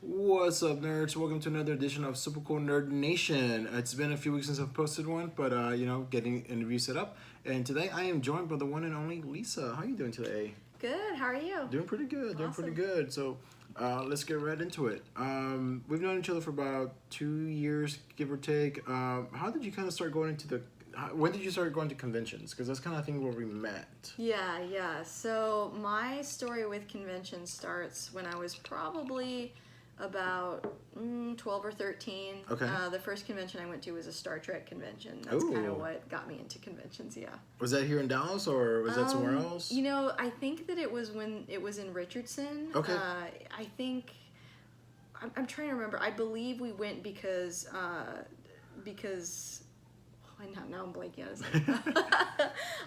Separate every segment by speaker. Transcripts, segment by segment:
Speaker 1: What's up, nerds? Welcome to another edition of Super Cool Nerd Nation. It's been a few weeks since I've posted one, but getting interviews set up. And today I am joined by the one and only Lisa. How are you doing today?
Speaker 2: Good. How are you?
Speaker 1: Doing pretty good. Doing pretty good. So, let's get right into it. We've known each other for about 2 years, give or take. How did you kind of start going into when did you start going to conventions? Because that's kind of, I think, where we met.
Speaker 2: Yeah. So my story with conventions starts when I was probably about 12 or 13.
Speaker 1: Okay.
Speaker 2: The first convention I went to was a Star Trek convention. That's kind of what got me into conventions, yeah.
Speaker 1: Was that here in Dallas or was that somewhere else?
Speaker 2: You know, I think that it was when it was in Richardson.
Speaker 1: Okay.
Speaker 2: I think, I'm trying to remember. I believe we went because now I'm blanking on his name.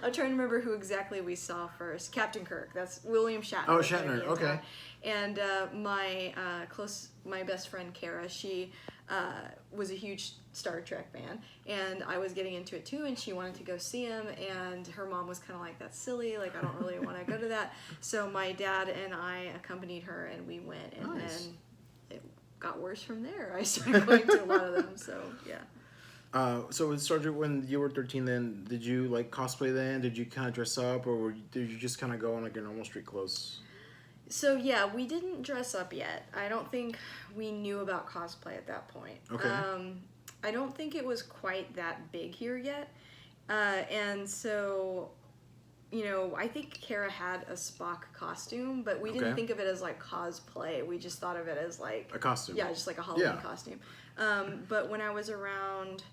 Speaker 2: I'm trying to remember who exactly we saw first. Captain Kirk. That's William Shatner.
Speaker 1: Oh, Shatner. Okay.
Speaker 2: And my best friend Kara, she was a huge Star Trek fan, and I was getting into it too. And she wanted to go see him, and her mom was kind of like, "That's silly. Like, I don't really want to go to that." So my dad and I accompanied her, and we went, and then it got worse from there. I started going to a lot of them. So yeah.
Speaker 1: So it started when you were 13 then. Did you like cosplay then? Did you kind of dress up or did you just kind of go in like your normal street clothes?
Speaker 2: So yeah, we didn't dress up yet. I don't think we knew about cosplay at that point.
Speaker 1: Okay.
Speaker 2: I don't think it was quite that big here yet. And so, you know, I think Kara had a Spock costume, but we didn't think of it as like cosplay. We just thought of it as like...
Speaker 1: a costume.
Speaker 2: Yeah, just like a Halloween costume. But when I was around...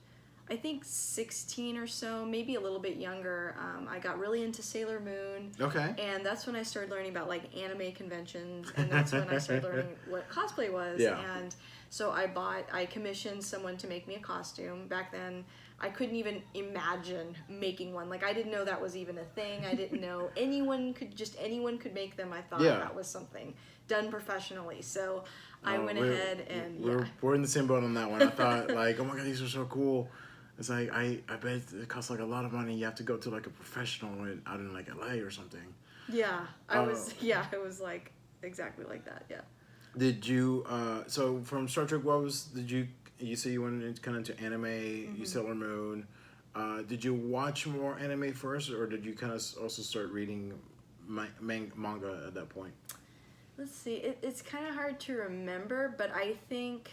Speaker 2: I think 16 or so, maybe a little bit younger, I got really into Sailor Moon.
Speaker 1: Okay.
Speaker 2: And that's when I started learning about like anime conventions, and that's when I started learning what cosplay was.
Speaker 1: Yeah.
Speaker 2: And so I commissioned someone to make me a costume. Back then, I couldn't even imagine making one. Like, I didn't know that was even a thing. I didn't know anyone could make them. I thought that was something done professionally. So I went ahead and
Speaker 1: we're in the same boat on that one. I thought like, oh my god, these are so cool. It's like I bet it costs like a lot of money. You have to go to like a professional out in like LA or something.
Speaker 2: Yeah, it was like exactly like that. Yeah.
Speaker 1: Did you so from Star Trek? You say you went kind of into anime? You Sailor Moon. Did you watch more anime first, or did you kind of also start reading manga at that point?
Speaker 2: Let's see. It's kind of hard to remember, but I think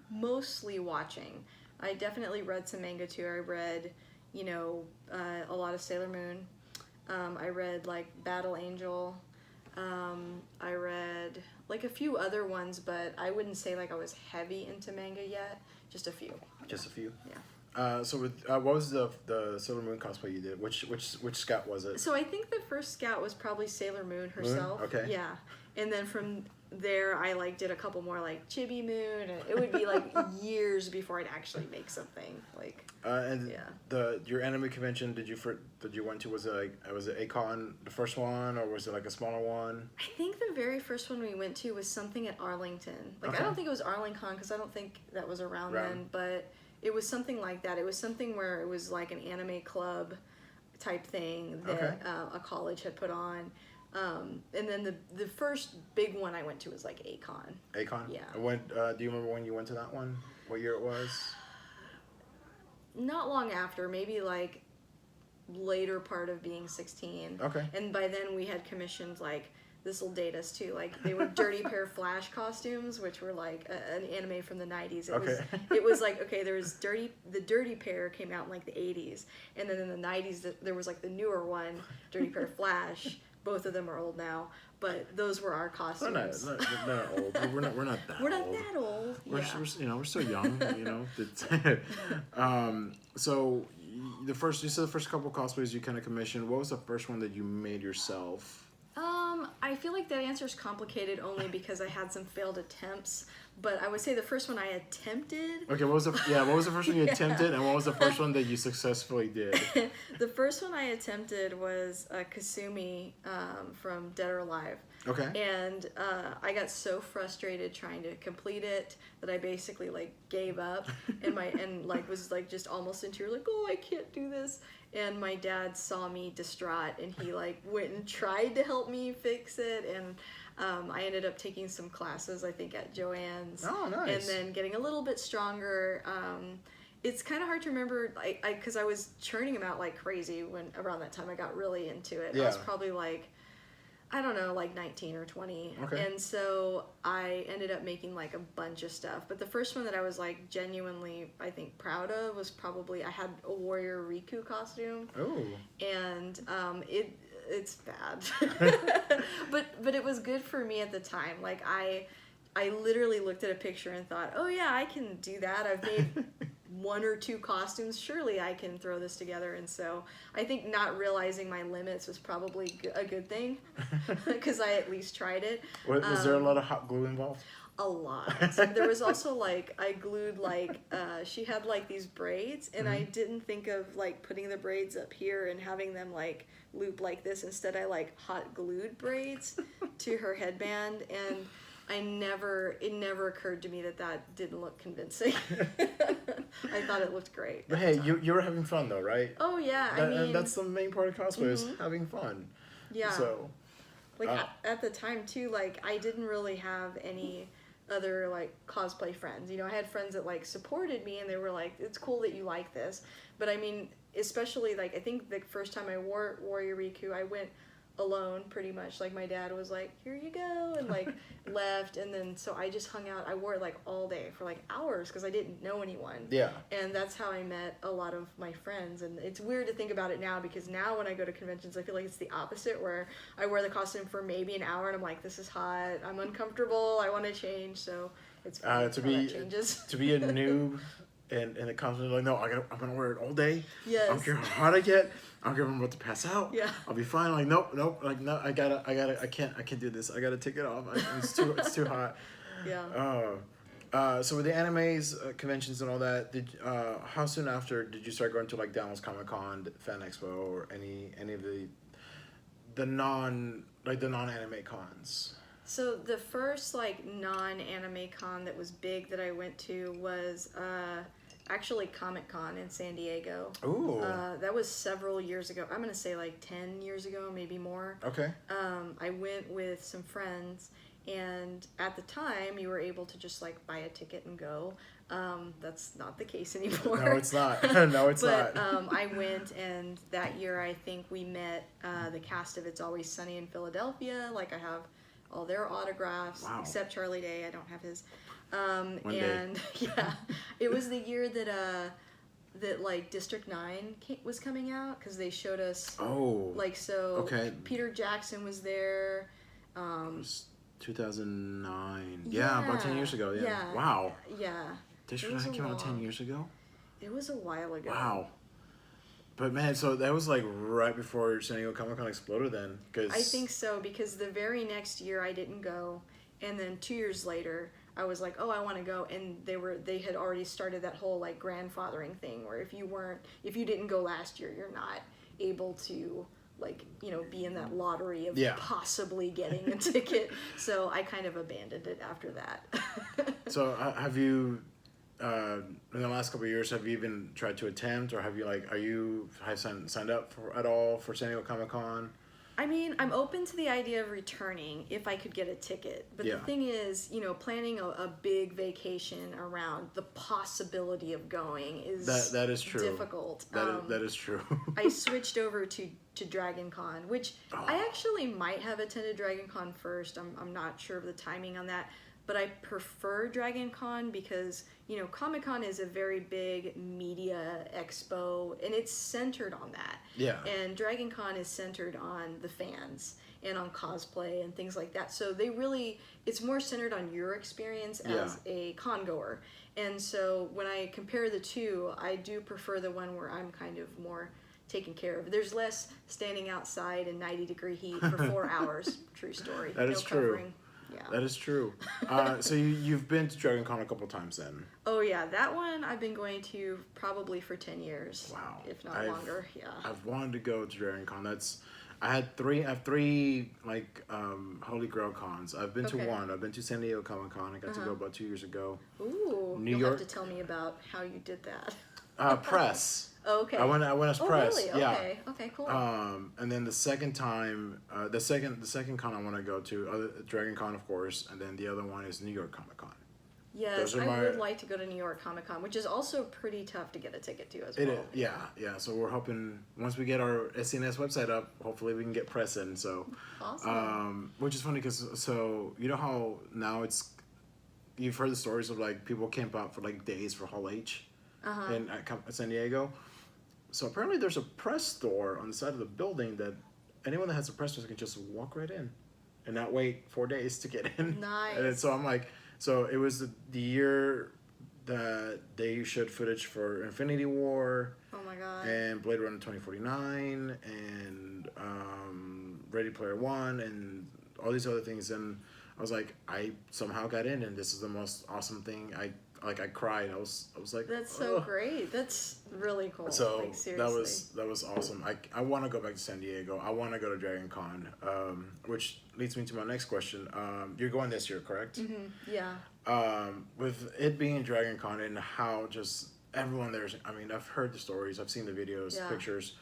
Speaker 2: mostly watching. I definitely read some manga too. I read, a lot of Sailor Moon. I read like Battle Angel. I read like a few other ones, but I wouldn't say like I was heavy into manga yet. Just a few.
Speaker 1: Just a few.
Speaker 2: Yeah.
Speaker 1: So what was the Sailor Moon cosplay you did? Which scout was it?
Speaker 2: So I think the first scout was probably Sailor Moon herself.
Speaker 1: Moon? Okay.
Speaker 2: Yeah, and then from there I like did a couple more like Chibi Moon, and it would be like years before I'd actually make something like.
Speaker 1: Your anime convention did you went to, was it A-Kon the first one, or was it like a smaller one?
Speaker 2: I think the very first one we went to was something at Arlington. Like I don't think it was Arlington because I don't think that was around then, but it was something like that. It was something where it was like an anime club type thing that a college had put on. And then the first big one I went to was like A-Kon.
Speaker 1: A-Kon?
Speaker 2: Yeah.
Speaker 1: When, do you remember when you went to that one? What year it was?
Speaker 2: Not long after, maybe like later part of being 16.
Speaker 1: Okay.
Speaker 2: And by then we had commissioned like, this will date us too, like they were Dirty Pair Flash costumes, which were like an anime from the 90s. It was like, okay, there was the Dirty Pair came out in like the 80s, and then in the 90s there was like the newer one, Dirty Pair Flash. Both of them are old now, but those were our costumes.
Speaker 1: We're not old. We're not that old.
Speaker 2: We're not that old.
Speaker 1: We're still young. So you said the first couple cosplays you kind of commissioned. What was the first one that you made yourself?
Speaker 2: I feel like that answer is complicated only because I had some failed attempts, but I would say the first one I attempted.
Speaker 1: Okay, what was the first one you attempted, and what was the first one that you successfully did?
Speaker 2: The first one I attempted was Kasumi from Dead or Alive.
Speaker 1: Okay.
Speaker 2: And I got so frustrated trying to complete it that I basically like gave up and was like just almost in tears, like, oh, I can't do this. And my dad saw me distraught, and he like went and tried to help me fix it, and I ended up taking some classes, I think, at Joanne's.
Speaker 1: Oh, nice.
Speaker 2: And then getting a little bit stronger. It's kind of hard to remember, because I was churning them out like crazy when around that time I got really into it.
Speaker 1: Yeah.
Speaker 2: I was probably like, I don't know, like 19 or 20.
Speaker 1: Okay.
Speaker 2: And so I ended up making like a bunch of stuff. But the first one that I was like genuinely, I think, proud of was probably, I had a Warrior Riku costume.
Speaker 1: Oh.
Speaker 2: And it's bad. but it was good for me at the time. Like I literally looked at a picture and thought, oh yeah, I can do that. I've made one or two costumes. Surely I can throw this together. And so I think not realizing my limits was probably a good thing because I at least tried it.
Speaker 1: Was there a lot of hot glue involved?
Speaker 2: A lot. There was also like, I glued like, she had like these braids and I didn't think of like putting the braids up here and having them like loop like this. Instead I like hot glued braids to her headband, and it never occurred to me that didn't look convincing. I thought it looked great.
Speaker 1: But hey, you were having fun though, right?
Speaker 2: Oh yeah,
Speaker 1: And that's the main part of cosplay is having fun.
Speaker 2: Yeah.
Speaker 1: So,
Speaker 2: like at the time too, like I didn't really have any other like cosplay friends. You know, I had friends that like supported me and they were like, it's cool that you like this. But I mean, especially like I think the first time I wore Warrior Riku, I went alone pretty much. Like my dad was like, here you go, and like left, and then so I just hung out. I wore it like all day for like hours because I didn't know anyone.
Speaker 1: yeah.
Speaker 2: And that's how I met a lot of my friends. And it's weird to think about it now because now when I go to conventions, I feel like it's the opposite, where I wear the costume for maybe an hour and I'm like, this is hot, I'm uncomfortable, I want to change. So it's funny
Speaker 1: to
Speaker 2: how
Speaker 1: be
Speaker 2: that changes.
Speaker 1: to be a noob and the costume like, no, I'm gonna wear it all day.
Speaker 2: Yes.
Speaker 1: I don't care how hot I get. I don't care if I'm about to pass out.
Speaker 2: Yeah.
Speaker 1: I'll be fine. Like nope. Like no, I can't do this. I gotta take it off. It's too hot.
Speaker 2: Yeah.
Speaker 1: So with the animes, conventions and all that, how soon after did you start going to like Dallas Comic Con, Fan Expo, or any of the non-anime cons?
Speaker 2: So the first like non-anime con that was big that I went to was actually Comic-Con in San Diego.
Speaker 1: Ooh.
Speaker 2: That was several years ago. I'm gonna say like 10 years ago, maybe more.
Speaker 1: Okay.
Speaker 2: I went with some friends, and at the time you were able to just like buy a ticket and go. That's not the case anymore.
Speaker 1: No, it's not. No, it's
Speaker 2: but,
Speaker 1: not.
Speaker 2: I went, and that year I think we met the cast of It's Always Sunny in Philadelphia. Like I have all their autographs,
Speaker 1: Wow.
Speaker 2: except Charlie Day. I don't have his.
Speaker 1: One
Speaker 2: And
Speaker 1: day.
Speaker 2: yeah, it was the year that like District 9 was coming out, because they showed us like, so
Speaker 1: Okay.
Speaker 2: Peter Jackson was there.
Speaker 1: It was 2009. Yeah, about 10 years ago. Yeah. Wow.
Speaker 2: Yeah.
Speaker 1: District 9 came out 10 years ago?
Speaker 2: It was a while ago.
Speaker 1: Wow. But man, so that was like right before San Diego Comic Con exploded then? Cause
Speaker 2: I think so, because the very next year I didn't go, and then 2 years later I was like, oh, I want to go, and they had already started that whole like grandfathering thing, where if you didn't go last year, you're not able to like, you know, be in that lottery of possibly getting a ticket. So I kind of abandoned it after that.
Speaker 1: So have you, in the last couple of years, have you even tried to attempt, or have you signed up at all for San Diego Comic Con?
Speaker 2: I mean, I'm open to the idea of returning if I could get a ticket. But the thing is, you know, planning a big vacation around the possibility of going is
Speaker 1: that is true.
Speaker 2: Difficult.
Speaker 1: That is true.
Speaker 2: I switched over to Dragon Con, which I actually might have attended Dragon Con first. I'm not sure of the timing on that. But I prefer Dragon Con because, you know, Comic Con is a very big media expo, and it's centered on that.
Speaker 1: Yeah.
Speaker 2: And Dragon Con is centered on the fans and on cosplay and things like that. So it's more centered on your experience as a con goer. And so when I compare the two, I do prefer the one where I'm kind of more taken care of. There's less standing outside in 90-degree heat for 4 hours. True story.
Speaker 1: That is true.
Speaker 2: Covering. Yeah.
Speaker 1: That is true. So you've been to Dragon Con a couple times then?
Speaker 2: Oh yeah, that one I've been going to probably for 10 years.
Speaker 1: Wow.
Speaker 2: If not longer, yeah.
Speaker 1: I've wanted to go to Dragon Con. I have three like Holy Grail cons. I've been to one. I've been to San Diego Comic Con. I got to go about 2 years ago.
Speaker 2: Ooh,
Speaker 1: New
Speaker 2: you'll
Speaker 1: York.
Speaker 2: have to tell me about how you did that.
Speaker 1: Press.
Speaker 2: Okay.
Speaker 1: I went as press.
Speaker 2: Really?
Speaker 1: Yeah.
Speaker 2: Okay. Okay. Cool.
Speaker 1: And then the second time, the second con I want to go to, Dragon Con, of course, and then the other one is New York Comic Con.
Speaker 2: Yes, I would like to go to New York Comic Con, which is also pretty tough to get a ticket to as well.
Speaker 1: Yeah. So we're hoping once we get our SCNS website up, hopefully we can get press in. So,
Speaker 2: awesome.
Speaker 1: Which is funny because you know how now you've heard the stories of like people camp out for like days for Hall H, in San Diego. So apparently there's a press store on the side of the building that anyone that has a press store can just walk right in, and not wait 4 days to get in.
Speaker 2: Nice.
Speaker 1: And so I'm like. So it was the year that they showed footage for Infinity War.
Speaker 2: Oh my god.
Speaker 1: And Blade Runner 2049 and Ready Player One and all these other things. And I was like, I somehow got in, and this is the most awesome thing. I cried. I was like,
Speaker 2: that's so great. That's really cool.
Speaker 1: So
Speaker 2: like, seriously.
Speaker 1: that was awesome. I want to go back to San Diego. I want to go to Dragon Con, which leads me to my next question. You're going this year, correct?
Speaker 2: Yeah.
Speaker 1: With it being Dragon Con and how just everyone there's, I mean, I've heard the stories, I've seen the videos, pictures.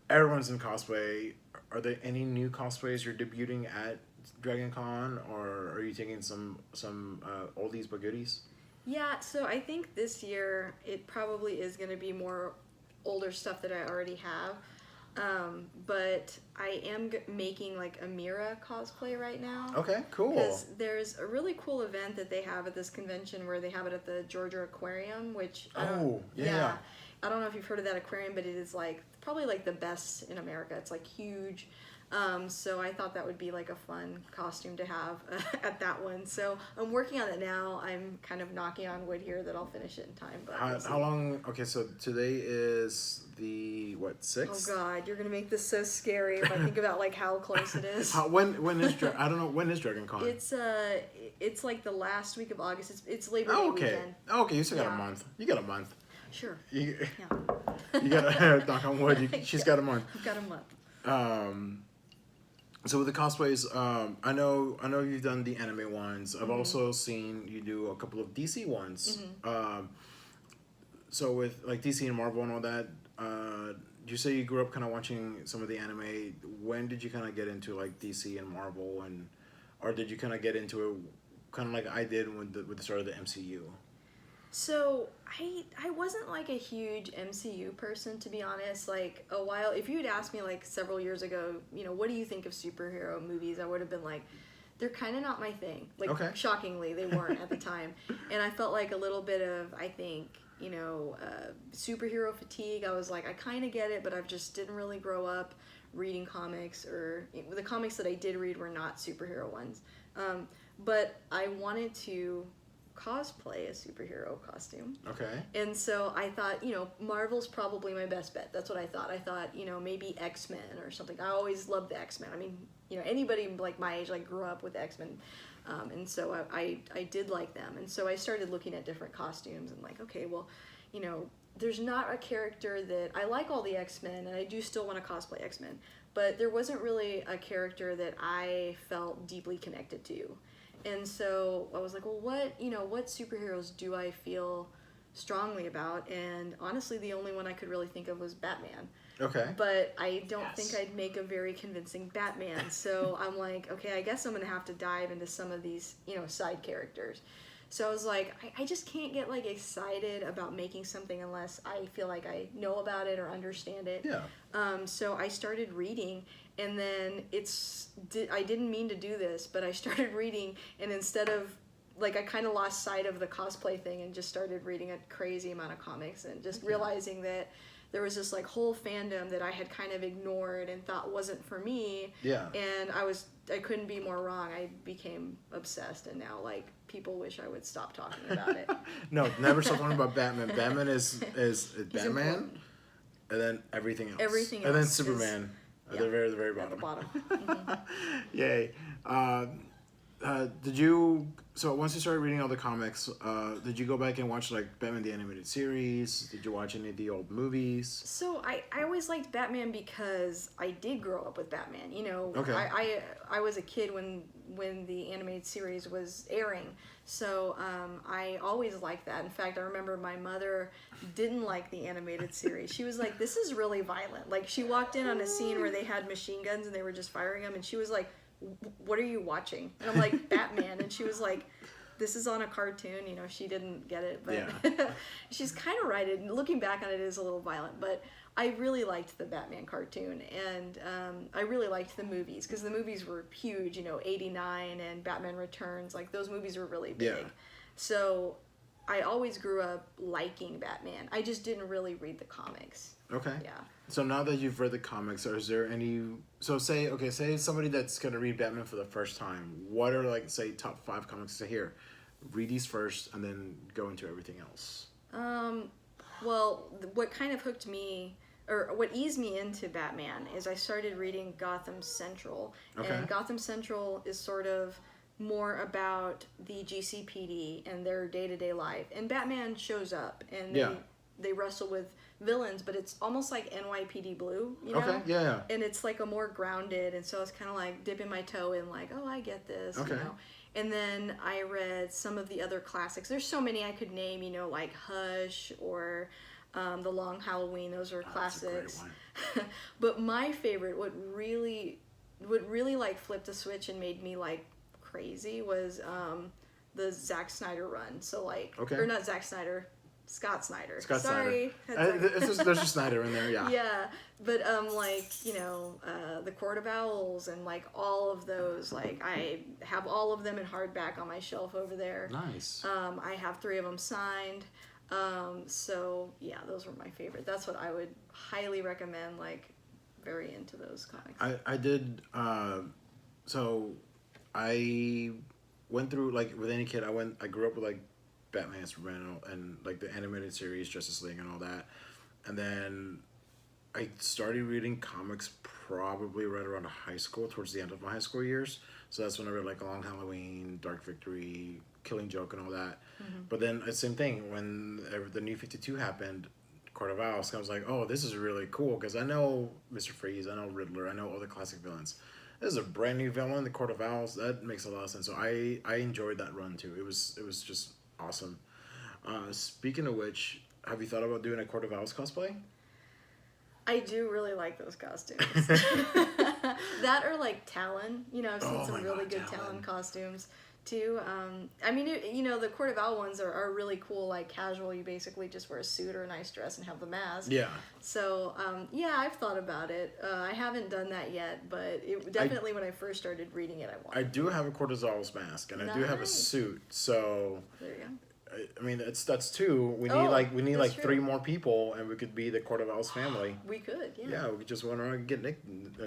Speaker 1: Everyone's in cosplay. Are there any new cosplays you're debuting at Dragon Con, or are you taking some oldies but goodies?
Speaker 2: Yeah, so I think this year it probably is going to be more older stuff that I already have. But I am making like a Mira cosplay right now.
Speaker 1: Okay, cool.
Speaker 2: Because there's a really cool event that they have at this convention where they have it at the Georgia Aquarium, which I don't know if you've heard of that aquarium, but it is like probably like the best in America. It's like huge. So I thought that would be like a fun costume to have at that one. So I'm working on it now. I'm kind of knocking on wood here that I'll finish it in time. But
Speaker 1: how long? Okay, so today is the 6th?
Speaker 2: Oh God, you're gonna make this so scary if I think about like how close it is.
Speaker 1: When is I don't know, when is Dragon Con?
Speaker 2: It's like the last week of August. It's Labor Day weekend.
Speaker 1: Okay, you still got a month. You got a month.
Speaker 2: Sure.
Speaker 1: You gotta knock on wood. She's got a month.
Speaker 2: I've got a month.
Speaker 1: So with the cosplays, I know you've done the anime ones. I've also seen you do a couple of DC ones. So with like DC and Marvel and all that, you say you grew up kind of watching some of the anime. When did you kind of get into like DC and Marvel, or did you kind of get into it kind of like I did with the start of the MCU?
Speaker 2: So I wasn't like a huge MCU person, to be honest. Like if you had asked me like several years ago, what do you think of superhero movies? I would have been like, they're kind of not my thing. Like shockingly, they weren't at the time. And I felt like a little bit of, I think, superhero fatigue. I was like, I kind of get it, but I just didn't really grow up reading comics, or the comics that I did read were not superhero ones. But I wanted to cosplay a superhero costume.
Speaker 1: Okay.
Speaker 2: And so I thought, Marvel's probably my best bet. That's what I thought. I thought, maybe X-Men or something. I always loved the X-Men. I mean, anybody like my age like grew up with X-Men. And so I did like them. And so I started looking at different costumes and like, okay, well, there's not a character that I like all the X-Men, and I do still want to cosplay X-Men, but there wasn't really a character that I felt deeply connected to. And so I was like, well, what superheroes do I feel strongly about? And honestly, the only one I could really think of was Batman.
Speaker 1: Okay.
Speaker 2: But I don't think I'd make a very convincing Batman. So I'm like, okay, I guess I'm going to have to dive into some of these, side characters. So I was like, I just can't get like excited about making something unless I feel like I know about it or understand it.
Speaker 1: Yeah.
Speaker 2: So I started reading, and then I didn't mean to do this, but I started reading, and instead of like, I kind of lost sight of the cosplay thing and just started reading a crazy amount of comics, and just realizing that there was this like whole fandom that I had kind of ignored and thought wasn't for me.
Speaker 1: Yeah.
Speaker 2: And I couldn't be more wrong. I became obsessed, and now like people wish I would stop talking about it.
Speaker 1: No, never stop talking about Batman. Batman is Batman,
Speaker 2: important.
Speaker 1: And then everything else.
Speaker 2: Everything else.
Speaker 1: And then Superman at the very bottom.
Speaker 2: At the bottom. Mm-hmm.
Speaker 1: Yay. Did you? So once you started reading all the comics, did you go back and watch like Batman the Animated Series? Did you watch any of the old movies?
Speaker 2: So I always liked Batman because I did grow up with Batman. You know,
Speaker 1: Okay.
Speaker 2: I was a kid when the animated series was airing. So I always liked that. In fact, I remember my mother didn't like the animated series. She was like, "This is really violent." Like she walked in on a scene where they had machine guns and they were just firing them, and she was like, "What are you watching?" And I'm like, "Batman." And she was like, "This is on a cartoon." You know, she didn't get it, but
Speaker 1: Yeah.
Speaker 2: she's kind of right. And looking back on it, it is a little violent, but I really liked the Batman cartoon, and I really liked the movies because the movies were huge. You know, '89 and Batman Returns, like those movies were really big.
Speaker 1: Yeah.
Speaker 2: So I always grew up liking Batman. I just didn't really read the comics.
Speaker 1: Okay.
Speaker 2: Yeah.
Speaker 1: So now that you've read the comics, is there any? So say somebody that's gonna read Batman for the first time. What are like say top 5 comics to hear? Read these first, and then go into everything else.
Speaker 2: Well, what kind of hooked me, or what eased me into Batman, is I started reading Gotham Central.
Speaker 1: Okay.
Speaker 2: And Gotham Central is sort of more about the GCPD and their day-to-day life. And Batman shows up, and they wrestle with villains, but it's almost like NYPD Blue, you know?
Speaker 1: Okay, yeah.
Speaker 2: And it's like a more grounded, and so I was kind of like dipping my toe in like, oh, I get this,
Speaker 1: Okay.
Speaker 2: you know? And then I read some of the other classics. There's so many I could name, you know, like Hush or The Long Halloween. Those are classics.
Speaker 1: That's a great one.
Speaker 2: But my favorite, what really like flipped a switch and made me like crazy was the Zack Snyder run. So like,
Speaker 1: Okay.
Speaker 2: or not Zack Snyder, Scott Snyder.
Speaker 1: Scott
Speaker 2: Sorry.
Speaker 1: Snyder. There's a Snyder in there, yeah.
Speaker 2: Yeah, but like, you know, the Court of Owls and like all of those, like I have all of them in hardback on my shelf over there.
Speaker 1: Nice.
Speaker 2: I have 3 of them signed. So yeah, those were my favorite. That's what I would highly recommend. Like, very into those comics.
Speaker 1: I did. So I went through like with any kid. I grew up with like Batman and Superman and like the animated series, Justice League, and all that. And then I started reading comics probably right around high school, towards the end of my high school years. So that's when I read like Long Halloween, Dark Victory, Killing Joke, and all that.
Speaker 2: Mm-hmm.
Speaker 1: But then the same thing when the New 52 happened, Court of Owls. I was like, oh, this is really cool because I know Mr. Freeze, I know Riddler, I know all the classic villains. This is a brand new villain, the Court of Owls. That makes a lot of sense. So I enjoyed that run too. It was just awesome. Speaking of which, have you thought about doing a Court of Owls cosplay?
Speaker 2: I do really like those costumes. That or like Talon. You know, I've seen some really good Talon costumes too. I mean, you know, the Court of Owl ones are really cool, like casual. You basically just wear a suit or a nice dress and have the mask.
Speaker 1: Yeah.
Speaker 2: So, yeah, I've thought about it. I haven't done that yet, but it definitely when I first started reading it, I wanted.
Speaker 1: I do have a Court of Owls mask, and I do have a suit. So.
Speaker 2: There you go.
Speaker 1: I mean, that's 2. We need like 3 more people, and we could be the Court of Owls family.
Speaker 2: We could, yeah.
Speaker 1: Yeah, we could just run around and get Nick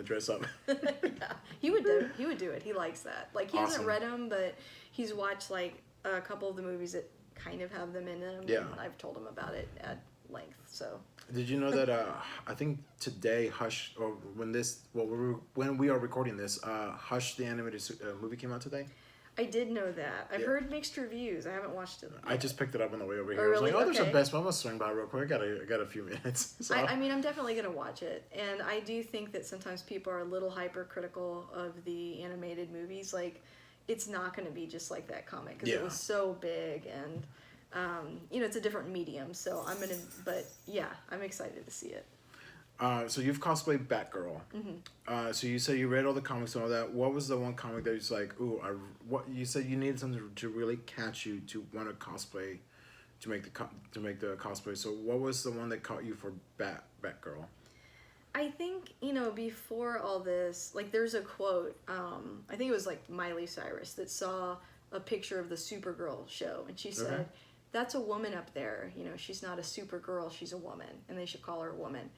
Speaker 1: dress up.
Speaker 2: Yeah, he would do it. He likes that. Like, he hasn't read them, but he's watched like a couple of the movies that kind of have them in them.
Speaker 1: Yeah.
Speaker 2: And I've told him about it at length. So.
Speaker 1: Did you know that I think today Hush, or when we are recording this, Hush the animated movie came out today?
Speaker 2: I did know that. I've heard mixed reviews. I haven't watched it.
Speaker 1: I just picked it up on the way over here.
Speaker 2: Oh, really?
Speaker 1: I was like,
Speaker 2: Okay.
Speaker 1: there's a Best Buy. I'm gonna swing by real quick. I got a few minutes. So.
Speaker 2: I mean, I'm definitely gonna watch it, and I do think that sometimes people are a little hypercritical of the animated movies. Like, it's not gonna be just like that comic because it was so big, and you know, it's a different medium. So but yeah, I'm excited to see it.
Speaker 1: So you've cosplayed Batgirl.
Speaker 2: Mm-hmm.
Speaker 1: So you said you read all the comics and all that. What was the one comic that you was like, ooh, what you said you needed something to really catch you to want to cosplay, to make the cosplay. So what was the one that caught you for Batgirl?
Speaker 2: I think, you know, before all this, like, there's a quote, I think it was like Miley Cyrus that saw a picture of the Supergirl show, and she said, that's a woman up there, you know, she's not a Supergirl, she's a woman, and they should call her a woman.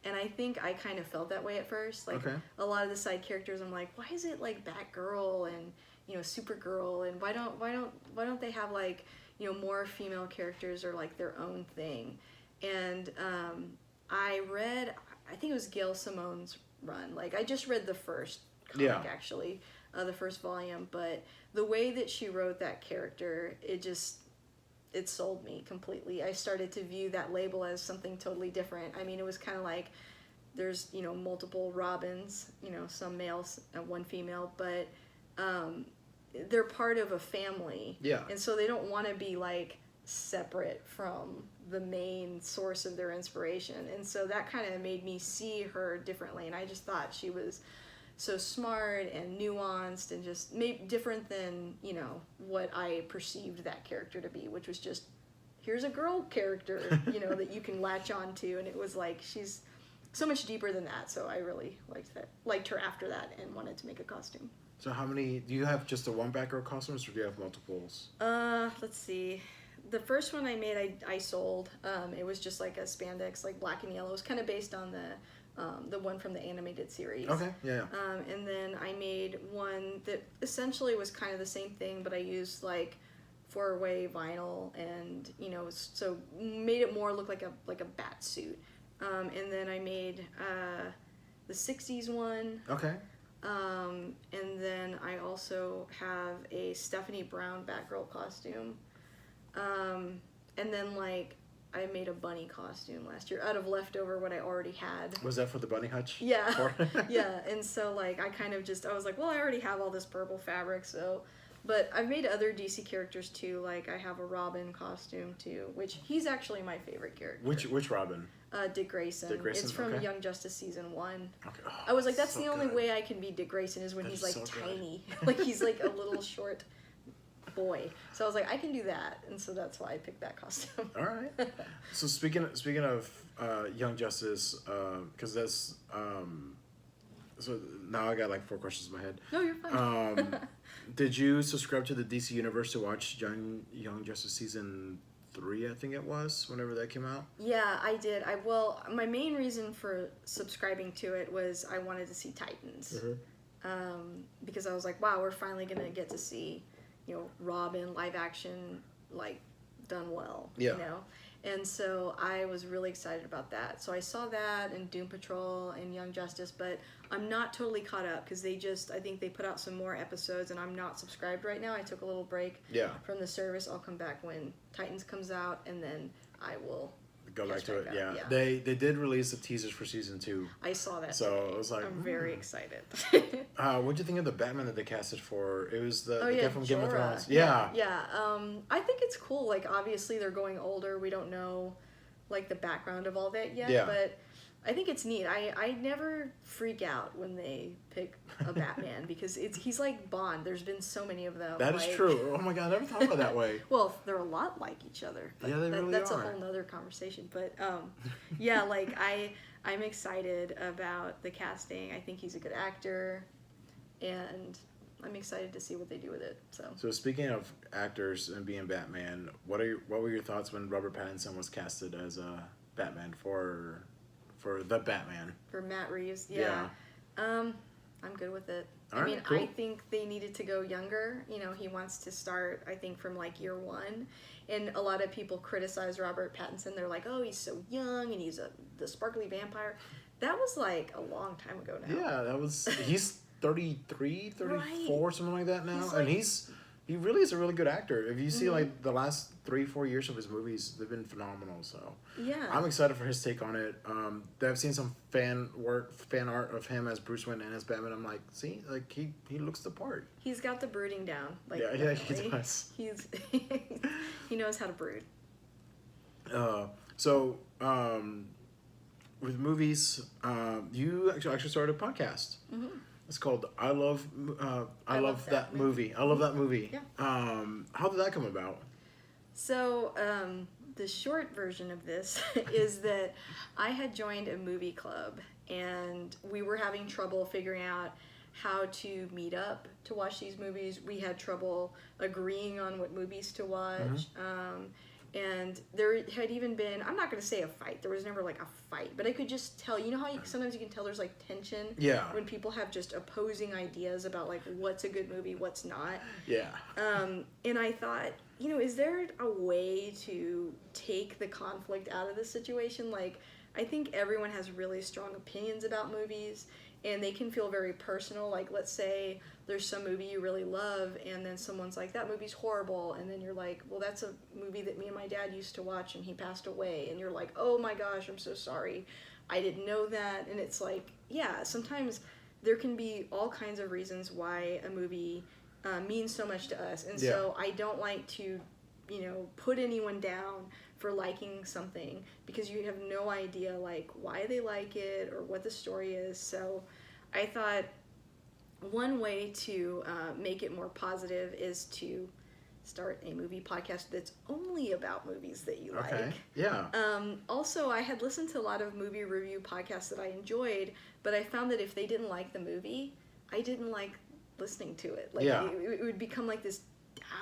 Speaker 2: And I think I kind of felt that way at first. Like, a lot of the side characters, I'm like, why is it like Batgirl and, you know, Supergirl, and why don't they have, like, you know, more female characters or like their own thing? And I read, I think it was Gail Simone's run. Like, I just read the first comic actually, the first volume, but the way that she wrote that character, it sold me completely. I started to view that label as something totally different. I mean, it was kind of like there's, multiple Robins, some males and one female, but they're part of a family.
Speaker 1: Yeah.
Speaker 2: And so they don't want to be like separate from the main source of their inspiration. And so that kind of made me see her differently. And I just thought she was so smart and nuanced and just different than, what I perceived that character to be, which was just, here's a girl character, that you can latch on to. And it was like, she's so much deeper than that. So I really liked her after that and wanted to make a costume.
Speaker 1: So how many, do you have just the one Batgirl costumes or do you have multiples?
Speaker 2: Let's see. The first one I made, I sold. It was just like a spandex, like black and yellow. It was kind of based on the one from the animated series.
Speaker 1: Okay, yeah.
Speaker 2: And then I made one that essentially was kind of the same thing, but I used like 4-way vinyl and, so made it more look like a bat suit. And then I made the 60s one.
Speaker 1: Okay.
Speaker 2: And then I also have a Stephanie Brown Batgirl costume. And then I made a bunny costume last year out of leftover what I already had.
Speaker 1: Was that for the bunny hutch?
Speaker 2: Yeah. Yeah. And so I kind of I was like, well, I already have all this purple fabric, so. But I've made other DC characters too. Like I have a Robin costume too, which he's actually my favorite character.
Speaker 1: Which Robin?
Speaker 2: Dick Grayson.
Speaker 1: Dick Grayson.
Speaker 2: It's from
Speaker 1: okay.
Speaker 2: Young Justice season 1.
Speaker 1: Okay. Oh,
Speaker 2: I was like, that's
Speaker 1: so
Speaker 2: the only
Speaker 1: good.
Speaker 2: way I can be Dick Grayson is when
Speaker 1: That
Speaker 2: he's
Speaker 1: is
Speaker 2: like
Speaker 1: so
Speaker 2: tiny, like he's like a little short boy. So I was like, I can do that, and so that's why I picked that costume.
Speaker 1: All right. So speaking of Young Justice, because that's so now I got like 4 questions in my head.
Speaker 2: No, you're fine.
Speaker 1: Did you subscribe to the DC Universe to watch Young Justice season 3? I think it was whenever that came out.
Speaker 2: Yeah, I did. My main reason for subscribing to it was I wanted to see Titans, because I was like, wow, we're finally gonna get to see, Robin live action done well.
Speaker 1: Yeah.
Speaker 2: And so I was really excited about that. So I saw that and Doom Patrol and Young Justice, but I'm not totally caught up because I think they put out some more episodes and I'm not subscribed right now. I took a little break from the service. I'll come back when Titans comes out and then I will
Speaker 1: go back to it. Yeah.
Speaker 2: Yeah.
Speaker 1: They did release the teasers for season 2.
Speaker 2: I saw that.
Speaker 1: So
Speaker 2: today.
Speaker 1: I was like,
Speaker 2: I'm very excited.
Speaker 1: what'd you think of the Batman that they casted for? It was the guy from
Speaker 2: Jorah.
Speaker 1: Game of Thrones.
Speaker 2: Yeah. I think it's cool. Obviously they're going older. We don't know the background of all that yet.
Speaker 1: Yeah.
Speaker 2: But I think it's neat. I never freak out when they pick a Batman because he's like Bond. There's been so many of them.
Speaker 1: That is true. Oh my god, I never thought of it that way.
Speaker 2: Well, they're a lot like each other. But
Speaker 1: yeah, they really
Speaker 2: that's
Speaker 1: are.
Speaker 2: a whole nother conversation. But I'm excited about the casting. I think he's a good actor, and I'm excited to see what they do with it.
Speaker 1: So speaking of actors and being Batman, what were your thoughts when Robert Pattinson was casted as Batman for the Batman?
Speaker 2: For Matt Reeves,
Speaker 1: yeah.
Speaker 2: I'm good with it.
Speaker 1: All right, cool.
Speaker 2: I think they needed to go younger. He wants to start, I think, from year 1. And a lot of people criticize Robert Pattinson. They're like, oh, he's so young and he's the sparkly vampire. That was a long time ago now.
Speaker 1: Yeah, he's 33, 34,
Speaker 2: right.
Speaker 1: Something like that now. And he really is a really good actor. If you see the last 3-4 years of his movies, they've been phenomenal. So
Speaker 2: yeah,
Speaker 1: I'm excited for his take on it. I've seen some fan art of him as Bruce Wayne and as Batman. I'm like, see, he looks the part.
Speaker 2: He's got the brooding down.
Speaker 1: Yeah, he does.
Speaker 2: He knows how to brood.
Speaker 1: So with movies, you actually started a podcast. Mm-hmm. It's called I love that movie. I love that movie.
Speaker 2: Yeah.
Speaker 1: How did that come about?
Speaker 2: So the short version of this is that I had joined a movie club and we were having trouble figuring out how to meet up to watch these movies. We had trouble agreeing on what movies to watch. And there had even been, I'm not going to say a fight. There was never a fight, but I could just tell, how sometimes you can tell there's tension when people have just opposing ideas about what's a good movie, what's not.
Speaker 1: Yeah.
Speaker 2: And I thought, is there a way to take the conflict out of this situation? I think everyone has really strong opinions about movies, and they can feel very personal. Like, let's say there's some movie you really love, and then someone's like, that movie's horrible, and then you're like, well, that's a movie that me and my dad used to watch, and he passed away, and you're like, oh my gosh, I'm so sorry, I didn't know that. And it's like, yeah, sometimes there can be all kinds of reasons why a movie means so much to us, and so I don't like to, put anyone down for liking something, because you have no idea like why they like it or what the story is. So I thought one way to make it more positive is to start a movie podcast that's only about movies that you like.
Speaker 1: Okay. Yeah.
Speaker 2: Also, I had listened to a lot of movie review podcasts that I enjoyed, but I found that if they didn't like the movie, I didn't like listening to it. Like, it would become like this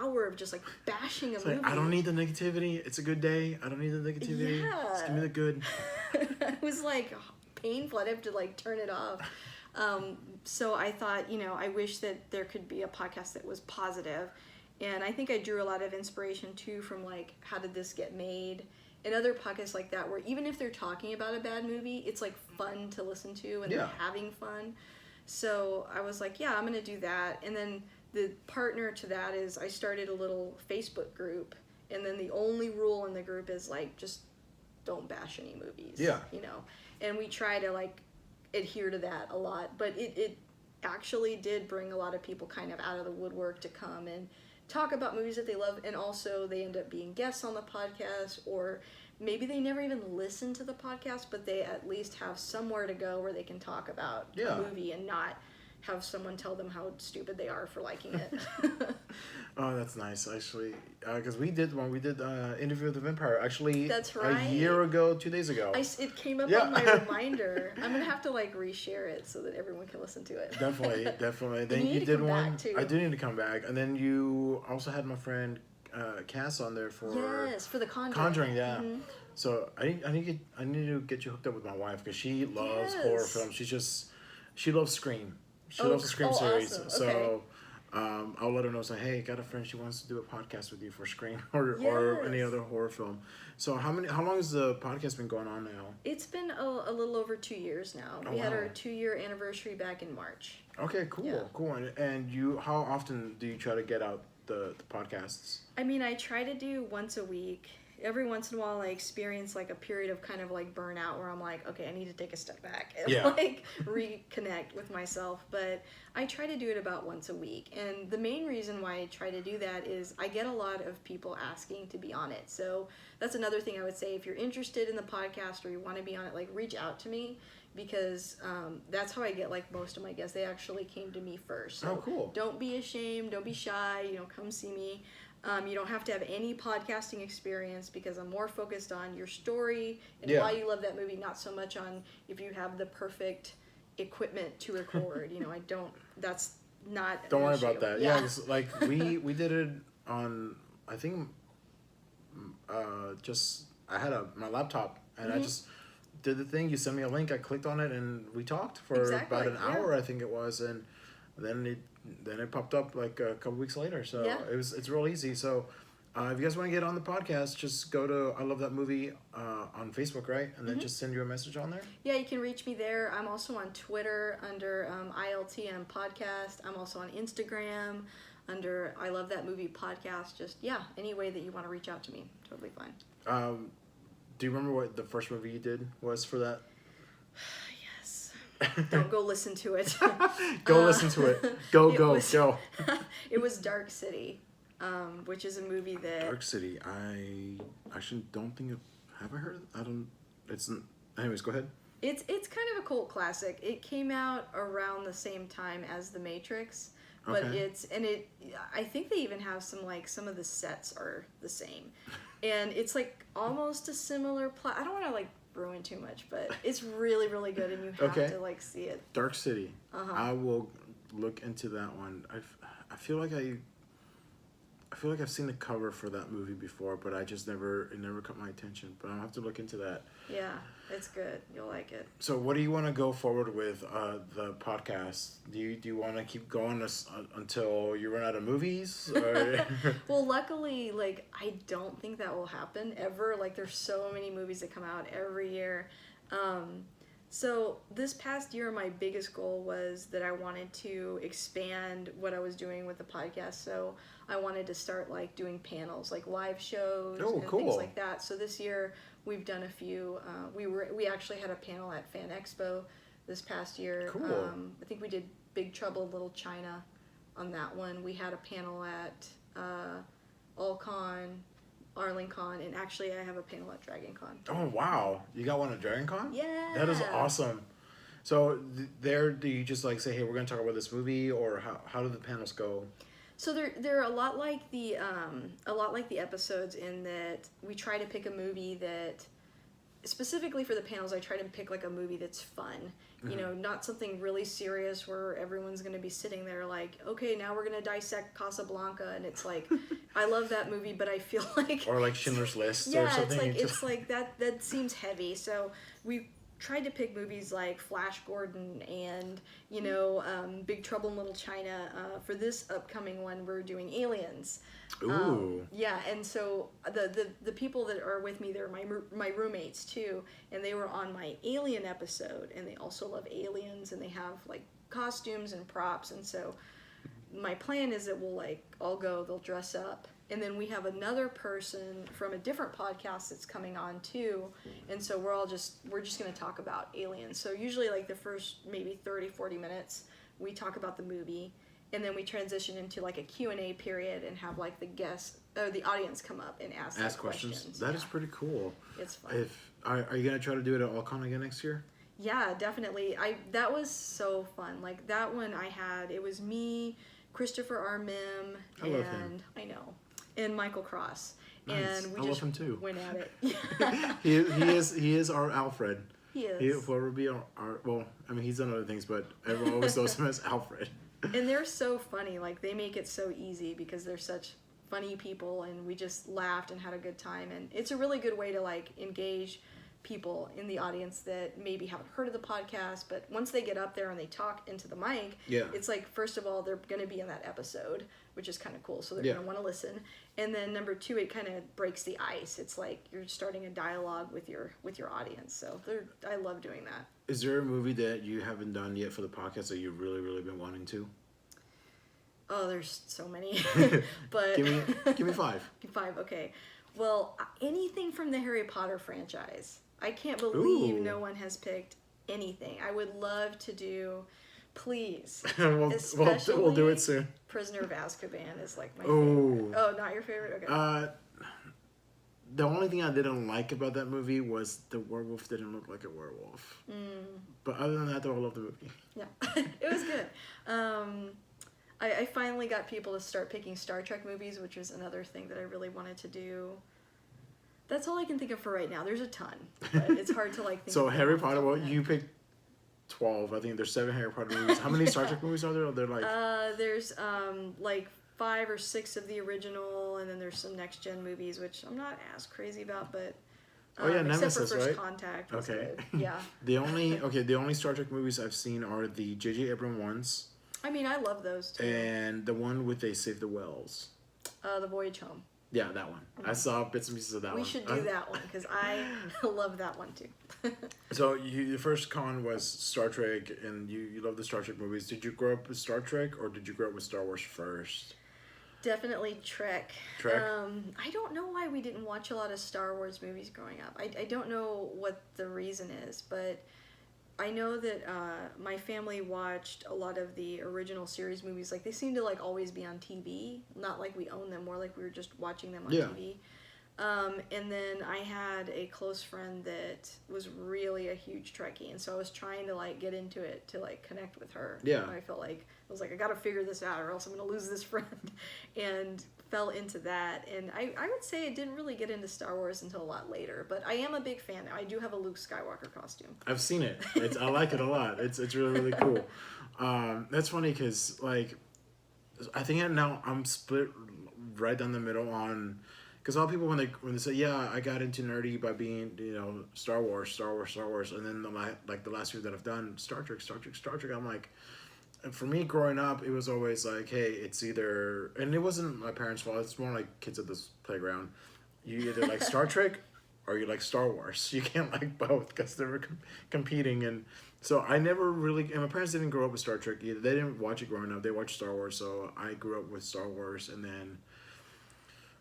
Speaker 2: hour of just like bashing a movie.
Speaker 1: Like, I don't need the negativity. It's a good day. I don't need the negativity.
Speaker 2: Yeah.
Speaker 1: Just give me the good.
Speaker 2: It was like painful. I'd have to like turn it off. So I thought, I wish that there could be a podcast that was positive. And I think I drew a lot of inspiration too from like, how did this get made? And other podcasts like that, where even if they're talking about a bad movie, it's like fun to listen to and they're having fun. So I was like, yeah, I'm going to do that. And then the partner to that is I started a little Facebook group. And then the only rule in the group is like, just don't bash any movies.
Speaker 1: Yeah.
Speaker 2: And we try to like adhere to that a lot. But it actually did bring a lot of people kind of out of the woodwork to come and talk about movies that they love, and also they end up being guests on the podcast, or maybe they never even listen to the podcast, but they at least have somewhere to go where they can talk about a movie and not have someone tell them how stupid they are for liking it.
Speaker 1: Oh, that's nice, actually, because we did Interview with the Vampire, actually.
Speaker 2: That's right.
Speaker 1: A year ago, 2 days ago.
Speaker 2: It came up on my reminder. I'm gonna have to like reshare it so that everyone can listen to it.
Speaker 1: Definitely. Then you did one. I do need to come back, and then you also had my friend Cass on there for
Speaker 2: the Conjuring.
Speaker 1: Conjuring, yeah. Mm-hmm. So I need to get you hooked up with my wife, because she loves horror films. She loves Scream. She loves the Scream series.
Speaker 2: Awesome.
Speaker 1: So.
Speaker 2: Okay.
Speaker 1: I'll let her know. Say, hey, got a friend. She wants to do a podcast with you for Scream or any other horror film. So how long has the podcast been going on now?
Speaker 2: It's been a little over 2 years now. We had our 2-year anniversary back in March.
Speaker 1: Okay, cool. And you, how often do you try to get out the podcasts?
Speaker 2: I mean, I try to do once a week. Every once in a while, I experience like a period of kind of like burnout where I'm like, okay, I need to take a step back and like reconnect with myself. But I try to do it about once a week. And the main reason why I try to do that is I get a lot of people asking to be on it. So that's another thing I would say. If you're interested in the podcast or you want to be on it, like reach out to me, because that's how I get like most of my guests. They actually came to me first. So
Speaker 1: cool.
Speaker 2: Don't be ashamed. Don't be shy. Come see me. You don't have to have any podcasting experience, because I'm more focused on your story and why you love that movie, not so much on if you have the perfect equipment to record. That's not
Speaker 1: Don't
Speaker 2: an
Speaker 1: worry
Speaker 2: issue.
Speaker 1: about that. Yeah, like we did it on, I think, I had my laptop, and I just did the thing. You sent me a link, I clicked on it, and we talked for about an hour, I think it was, and then it popped up like a couple weeks later. So it's real easy. So if you guys want to get on the podcast, just go to I Love That Movie on Facebook, right? And then just send you a message on there. Yeah,
Speaker 2: you can reach me there. I'm also on Twitter under ILTM Podcast. I'm also on Instagram under I Love That Movie Podcast. Just, any way that you want to reach out to me. Totally fine.
Speaker 1: Do you remember what the first movie you did was for that?
Speaker 2: Don't go listen to it.
Speaker 1: Go listen to it. Go.
Speaker 2: It was Dark City, which is a movie that...
Speaker 1: Dark City. I actually don't think have I heard of it? Anyways, go ahead.
Speaker 2: It's kind of a cult classic. It came out around the same time as The Matrix, but I think they even have some of the sets are the same. And it's like almost a similar plot. I don't want to like ruin too much, but it's really, really good, and you have to like see it.
Speaker 1: Dark City. I will look into that one. I feel like I've seen the cover for that movie before, but it never caught my attention. But I'll have to look into that.
Speaker 2: Yeah, it's good. You'll like it.
Speaker 1: So what do you want to go forward with the podcast? Do you want to keep going until you run out of movies? Or?
Speaker 2: Well, luckily, like, I don't think that will happen ever. Like, there's so many movies that come out every year. So this past year, my biggest goal was that I wanted to expand what I was doing with the podcast. So I wanted to start like doing panels, like live shows
Speaker 1: Oh,
Speaker 2: and
Speaker 1: cool.
Speaker 2: things like that. So this year we've done a few. We actually had a panel at Fan Expo this past year.
Speaker 1: Cool.
Speaker 2: I think we did Big Trouble in Little China on that one. We had a panel at AllCon, ArlingCon, and actually I have a panel at DragonCon.
Speaker 1: Oh wow, you got one at DragonCon?
Speaker 2: Yeah.
Speaker 1: That is awesome. So there, do you just like say, hey, we're going to talk about this movie, or how do the panels go?
Speaker 2: So they're a lot like the episodes in that we try to pick a movie that, specifically for the panels, I try to pick like a movie that's fun. You know, not something really serious where everyone's going to be sitting there like, okay, now we're going to dissect Casablanca, and it's like, I love that movie, but I feel like,
Speaker 1: or like Schindler's List,
Speaker 2: yeah,
Speaker 1: or something.
Speaker 2: it's like that seems heavy. So we tried to pick movies like Flash Gordon and Big Trouble in Little China. For this upcoming one, we're doing Aliens.
Speaker 1: Ooh.
Speaker 2: Yeah, and so the people that are with me, they're my roommates too, and they were on my Alien episode, and they also love aliens, and they have like costumes and props, and so my plan is that we'll like all go, they'll dress up, and then we have another person from a different podcast that's coming on too, and so we're just going to talk about aliens. So usually like the first maybe 30-40 minutes we talk about the movie, and then we transition into like a Q&A period and have like the guests or the audience come up and ask questions.
Speaker 1: That is pretty cool.
Speaker 2: It's fun.
Speaker 1: Are you gonna try to do it at AllCon again next year?
Speaker 2: Yeah, definitely. That was so fun. Like that one it was me, Christopher R. Mim,
Speaker 1: I love him.
Speaker 2: I know, and Michael Cross.
Speaker 1: Nice.
Speaker 2: And we
Speaker 1: I
Speaker 2: just
Speaker 1: love him too.
Speaker 2: went at it.
Speaker 1: he is our Alfred.
Speaker 2: He is.
Speaker 1: He will be our well, I mean he's done other things, but everyone always knows him as Alfred.
Speaker 2: And they're so funny. Like they make it so easy because they're such funny people, and we just laughed and had a good time. And it's a really good way to like engage people in the audience that maybe haven't heard of the podcast, but once they get up there and they talk into the mic, it's like, first of all, they're going to be in that episode, which is kind of cool, so they're going to want to listen. And then number two, it kind of breaks the ice. It's like you're starting a dialogue with your audience. So I love doing that.
Speaker 1: Is there a movie that you haven't done yet for the podcast that you've really, really been wanting to?
Speaker 2: Oh, there's so many. But
Speaker 1: give me 5.
Speaker 2: 5, okay. Well, anything from the Harry Potter franchise. I can't believe no one has picked anything. I would love to do, please.
Speaker 1: we'll do it soon.
Speaker 2: Prisoner of Azkaban is like my favorite. Oh, not your favorite? Okay.
Speaker 1: The only thing I didn't like about that movie was the werewolf didn't look like a werewolf. But other than that, though, I love the movie.
Speaker 2: Yeah, it was good. I finally got people to start picking Star Trek movies, which was another thing that I really wanted to do. That's all I can think of for right now. There's a ton, but it's hard to like think
Speaker 1: So
Speaker 2: of
Speaker 1: Harry Potter, well, you picked 12. I think there's 7 Harry Potter movies. How many Star Trek movies are there? They're like
Speaker 2: there's like 5 or 6 of the original, and then there's some next gen movies, which I'm not as crazy about, but
Speaker 1: Nemesis,
Speaker 2: except for First
Speaker 1: right?
Speaker 2: Contact. Was
Speaker 1: okay.
Speaker 2: Good. Yeah.
Speaker 1: The only Star Trek movies I've seen are the J.J. Abrams ones.
Speaker 2: I mean, I love those too.
Speaker 1: And the one with They Save the Whales.
Speaker 2: The Voyage Home.
Speaker 1: Yeah, that one. I saw bits and pieces of that one.
Speaker 2: We should do that one because I love that one too.
Speaker 1: So your first con was Star Trek, and you love the Star Trek movies. Did you grow up with Star Trek, or did you grow up with Star Wars first?
Speaker 2: Definitely Trek.
Speaker 1: Trek?
Speaker 2: I don't know why we didn't watch a lot of Star Wars movies growing up. I don't know what the reason is, but I know that my family watched a lot of the original series movies. Like, they seem to like always be on TV, not like we own them, more like we were just watching them on TV. And then I had a close friend that was really a huge Trekkie, and so I was trying to like get into it to like connect with her.
Speaker 1: Yeah.
Speaker 2: And I felt like I was like, I gotta figure this out or else I'm gonna lose this friend, and fell into that. And I would say I didn't really get into Star Wars until a lot later, but I am a big fan now. I do have a Luke Skywalker costume.
Speaker 1: I've seen it. I like it a lot. It's really, really cool. That's funny because like I think now I'm split right down the middle on. Because a lot of people, when they say, yeah, I got into nerdy by being, Star Wars, and then the last year that I've done, Star Trek, I'm like, and for me growing up, it was always like, hey, it's either, and it wasn't my parents' fault, it's more like kids at this playground, you either like Star Trek or you like Star Wars. You can't like both because they were competing. And so I never really, and my parents didn't grow up with Star Trek either. They didn't watch it growing up. They watched Star Wars. So I grew up with Star Wars, and then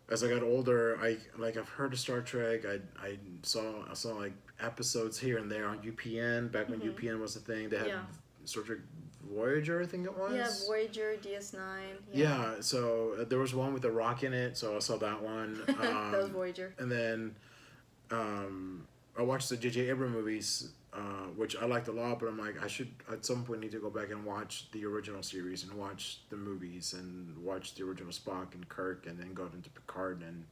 Speaker 1: as I got older, I've heard of Star Trek. I saw like episodes here and there on UPN back when UPN was a thing. They had Star Trek Voyager, I think it was.
Speaker 2: Yeah, Voyager, DS9.
Speaker 1: Yeah, so there was one with a rock in it, so I saw that one.
Speaker 2: That was Voyager.
Speaker 1: And then I watched the J.J. Abrams movies, which I liked a lot, but I'm like, I should at some point need to go back and watch the original series and watch the movies and watch the original Spock and Kirk, and then go into Picard. And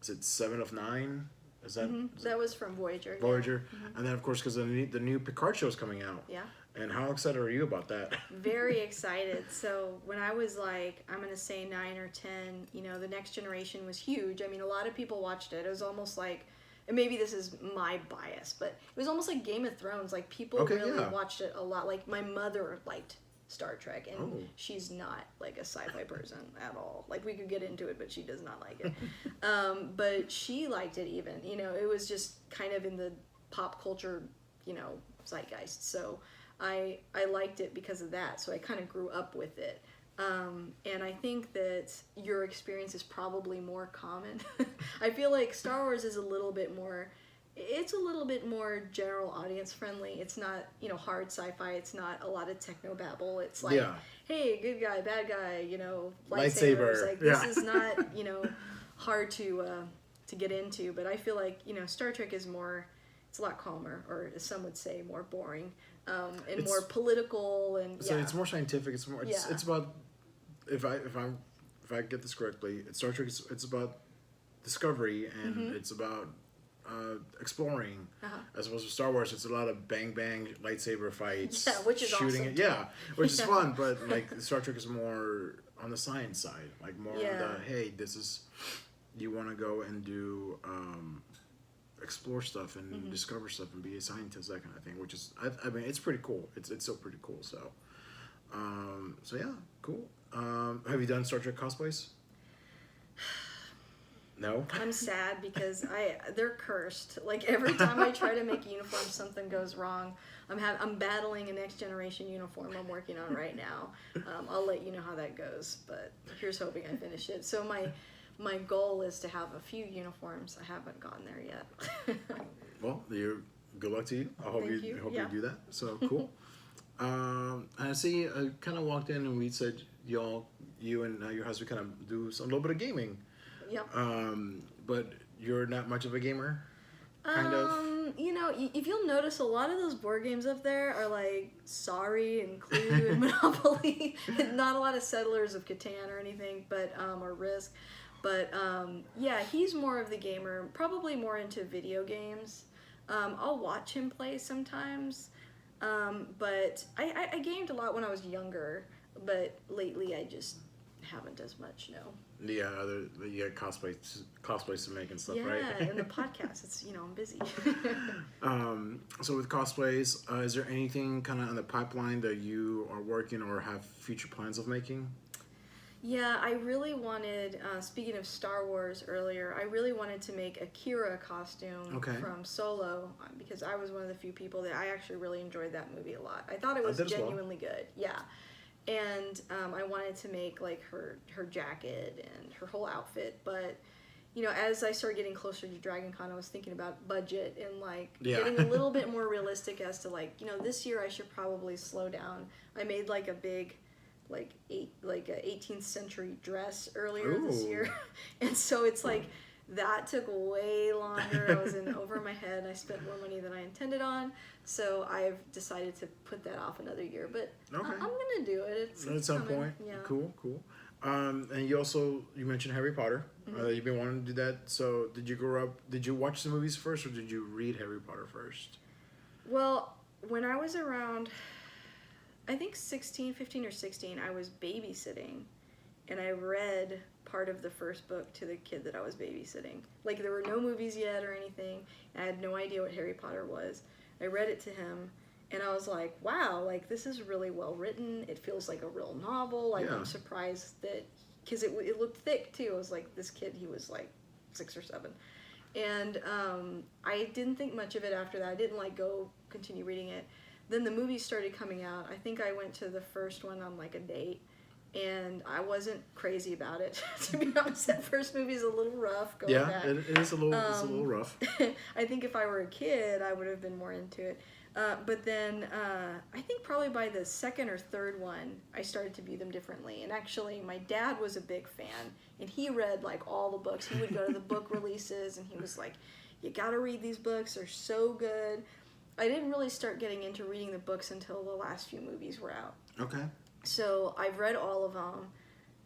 Speaker 1: is it 7 of 9? Is that
Speaker 2: that was from Voyager?
Speaker 1: Voyager, and then of course because the new Picard show is coming out.
Speaker 2: Yeah.
Speaker 1: And how excited are you about that?
Speaker 2: Very excited. So when I was like, I'm gonna say 9 or 10, you know, the Next Generation was huge. I mean, a lot of people watched it. It was almost like, and maybe this is my bias, but it was almost like Game of Thrones. Like people really watched it a lot. Like my mother liked Star Trek, and she's not like a sci-fi person at all. Like we could get into it, but she does not like it. But she liked it even. You know, it was just kind of in the pop culture, you know, zeitgeist. So I liked it because of that. So I kind of grew up with it. And I think that your experience is probably more common. I feel like Star Wars is a little bit more general audience friendly. It's not, you know, hard sci-fi. It's not a lot of techno babble. It's like, hey, good guy, bad guy, you know, lightsabers. Like this is not, you know, hard to get into. But I feel like, you know, Star Trek is more, it's a lot calmer, or as some would say, more boring, and it's more political, and
Speaker 1: so it's more scientific. It's more. It's about, if I get this correctly, Star Trek. It's about discovery, and it's about exploring. As opposed to Star Wars, it's a lot of bang bang lightsaber fights.
Speaker 2: Yeah, which is
Speaker 1: shooting
Speaker 2: awesome.
Speaker 1: It. Which is fun. But like Star Trek is more on the science side, like more on the hey, this is, you want to go and do. Explore stuff and discover stuff and be a scientist, that kind of thing, which is I mean it's pretty cool. It's still pretty cool. So yeah, cool. Have you done Star Trek cosplays? No.
Speaker 2: I'm sad because they're cursed. Like every time I try to make a uniform, something goes wrong. I'm battling a Next Generation uniform I'm working on right now. I'll let you know how that goes, but here's hoping I finish it. So my goal is to have a few uniforms. I haven't gotten there yet.
Speaker 1: Well, good luck to you. I hope you do that. So cool. I see. I kind of walked in and we said you and your husband kind of do a little bit of gaming.
Speaker 2: Yep.
Speaker 1: But you're not much of a gamer. Kind of.
Speaker 2: You know, if you'll notice, a lot of those board games up there are like Sorry and Clue and Monopoly. Not a lot of Settlers of Catan or anything, but or Risk. But yeah, he's more of the gamer, probably more into video games. I'll watch him play sometimes, but I gamed a lot when I was younger, but lately I just haven't as much, no.
Speaker 1: Yeah, you got cosplays to make and stuff, right?
Speaker 2: Yeah, and the podcast, it's, you know, I'm busy.
Speaker 1: So with cosplays, is there anything kind of on the pipeline that you are working or have future plans of making?
Speaker 2: Yeah, I really wanted, speaking of Star Wars earlier, I really wanted to make a Kira costume from Solo, because I was one of the few people that I actually really enjoyed that movie a lot. I thought it was genuinely good, yeah. And I wanted to make like her jacket and her whole outfit, but you know, as I started getting closer to Dragon Con, I was thinking about budget and like getting a little bit more realistic as to like, you know, this year I should probably slow down. I made like a big a 18th century dress earlier this year, and so it's like that took way longer. I was in over my head. I spent more money than I intended on, so I've decided to put that off another year. But I'm gonna do it. It's
Speaker 1: at some point. Yeah. Cool. And you mentioned Harry Potter. You've been wanting to do that. So did you watch the movies first, or did you read Harry Potter first?
Speaker 2: Well, when I was around, I think 15 or 16, I was babysitting, and I read part of the first book to the kid that I was babysitting. Like, there were no movies yet or anything, and I had no idea what Harry Potter was. I read it to him, and I was like, wow, like, this is really well written. It feels like a real novel. Like, I'm surprised that, because it looked thick, too. I was like, this kid, he was like 6 or 7. And I didn't think much of it after that. I didn't like go continue reading it. Then the movies started coming out. I think I went to the first one on like a date, and I wasn't crazy about it. To be honest, that first movie is a little rough. Going back.
Speaker 1: It is a little. It's a little rough.
Speaker 2: I think if I were a kid, I would have been more into it. But then I think probably by the second or third one, I started to view them differently. And actually, my dad was a big fan, and he read like all the books. He would go to the book releases, and he was like, "You got to read these books. They're so good." I didn't really start getting into reading the books until the last few movies were out.
Speaker 1: Okay.
Speaker 2: So I've read all of them.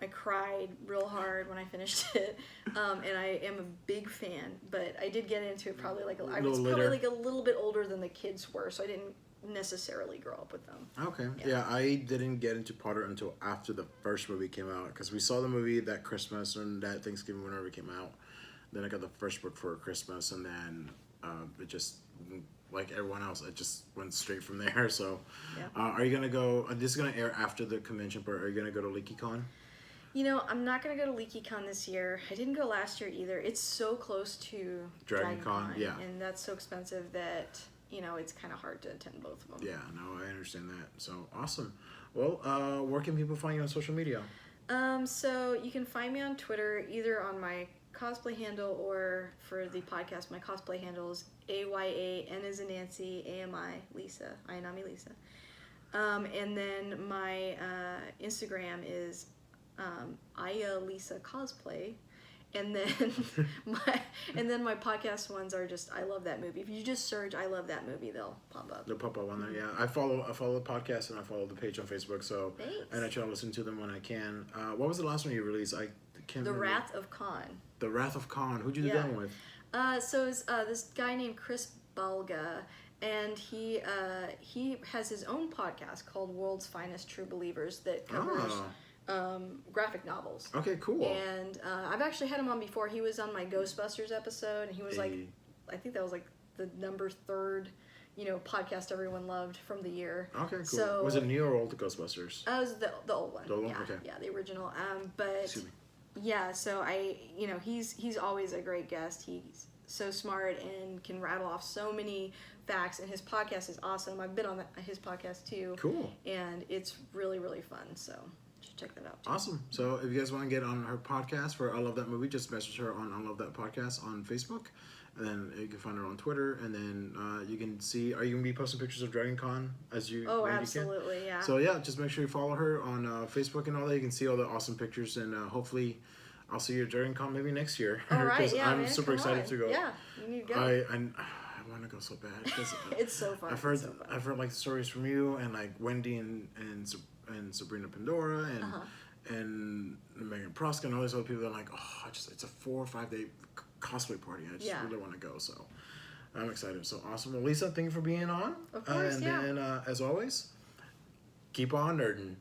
Speaker 2: I cried real hard when I finished it, and I am a big fan. But I did get into it probably like I was probably like a little bit older than the kids were, so I didn't necessarily grow up with them.
Speaker 1: Okay. Yeah, I didn't get into Potter until after the first movie came out because we saw the movie that Christmas and that Thanksgiving whenever it came out. Then I got the first book for Christmas, and then it just, like everyone else, it just went straight from there. So, are you gonna go? This is gonna air after the convention, but are you gonna go to LeakyCon?
Speaker 2: You know, I'm not going to go to LeakyCon this year. I didn't go last year either. It's so close to DragonCon,
Speaker 1: yeah.
Speaker 2: And that's so expensive that, you know, it's kind of hard to attend both of them.
Speaker 1: Yeah, no, I understand that. So, awesome. Well, where can people find you on social media?
Speaker 2: So you can find me on Twitter, either on my cosplay handle or for the podcast, my cosplay handle is AYAN as in Nancy, AMI Lisa, Ayanami Lisa. And then my Instagram is Aya Lisa Cosplay, and then my podcast ones are just I Love That Movie. If you just search I Love That Movie, they'll pop up.
Speaker 1: They'll pop up on there. Yeah, I follow the podcast and I follow the page on Facebook. So
Speaker 2: Thanks.
Speaker 1: And I try to listen to them when I can. What was the last one you released? I can't remember.
Speaker 2: The Wrath of Khan.
Speaker 1: The Wrath of Khan. Who'd you do that one with?
Speaker 2: So it's this guy named Chris Balga, and he has his own podcast called World's Finest True Believers that covers graphic novels.
Speaker 1: Okay, cool.
Speaker 2: And I've actually had him on before. He was on my Ghostbusters episode, and he was like, I think that was like the number 3rd, podcast everyone loved from the year.
Speaker 1: Okay, cool.
Speaker 2: So,
Speaker 1: was it new or old Ghostbusters?
Speaker 2: It was the old one.
Speaker 1: The old one?
Speaker 2: Yeah,
Speaker 1: okay.
Speaker 2: Yeah, the original. But yeah, so he's always a great guest. He's so smart and can rattle off so many facts, and his podcast is awesome. I've been on his podcast too.
Speaker 1: Cool.
Speaker 2: And it's really, really fun. So check that out too.
Speaker 1: Awesome. So if you guys want to get on her podcast for I Love That Movie, just message her on I Love That Podcast on Facebook, and then you can find her on Twitter, and then you can see, are you going to be posting pictures of DragonCon as you
Speaker 2: absolutely, yeah.
Speaker 1: So yeah, just make sure you follow her on Facebook and all that. You can see all the awesome pictures, and hopefully I'll see you at DragonCon maybe next year.
Speaker 2: All right, yeah,
Speaker 1: I'm super excited to go.
Speaker 2: Yeah, you need to go.
Speaker 1: I want to go so bad.
Speaker 2: It's so fun.
Speaker 1: I've heard like stories from you and like Wendy and Sabrina Pandora and Megan Proska and all these other people. That are like, it's a 4 or 5 day cosplay party. I just really want to go. So I'm excited. So awesome. Well, Lisa, thank you for being on.
Speaker 2: Of course,
Speaker 1: and then as always, keep on nerding.